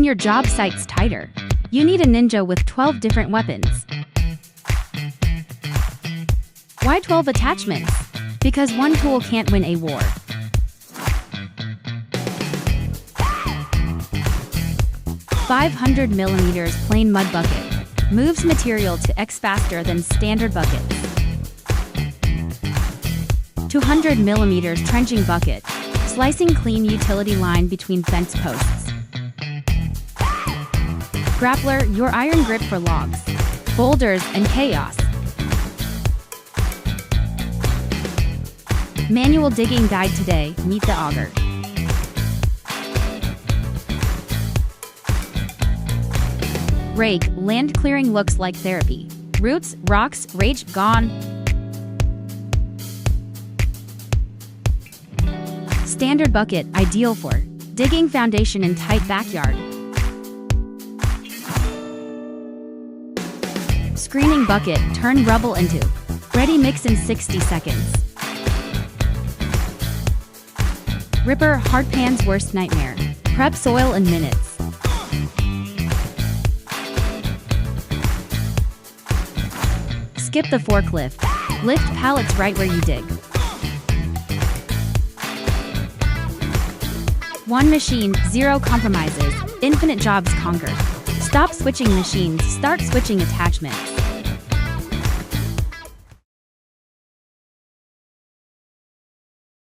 your job site's tighter, you need a ninja with 12 different weapons. Why 12 attachments? Because one tool can't win a war. $500mm plain mud bucket. Moves material to X faster than standard buckets. 200mm trenching bucket. Slicing clean utility line between fence posts. Grappler, your iron grip for logs, boulders, and chaos. Manual digging guide today, meet the auger. Rake, land clearing looks like therapy. Roots, rocks, rage, gone. Standard bucket, ideal for digging foundation in tight backyard. Screening bucket, turn rubble into ready mix in 60 seconds. Ripper, hard pan's worst nightmare. Prep soil in minutes. Skip the forklift. Lift pallets right where you dig. One machine, zero compromises. Infinite jobs conquered. Stop switching machines, start switching attachments.